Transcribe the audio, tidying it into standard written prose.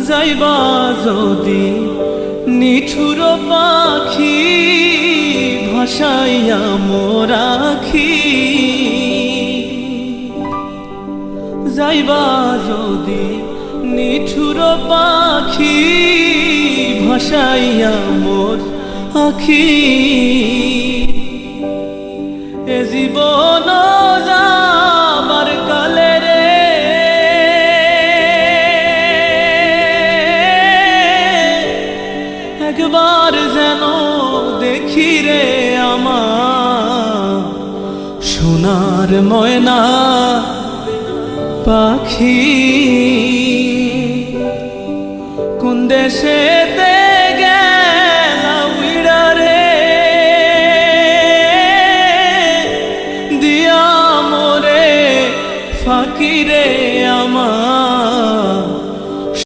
যাইবা যদি নিঠুর পাখি ভাসাইয়া মোর আখি, যাইবা যদি নিঠুর পাখি ভাসাইয়া মোর আখি, এ জীবন যাবার কালে রে একবার যেন দেখি রে আমার সোনার ময়না পাখি, কোন দেশেতে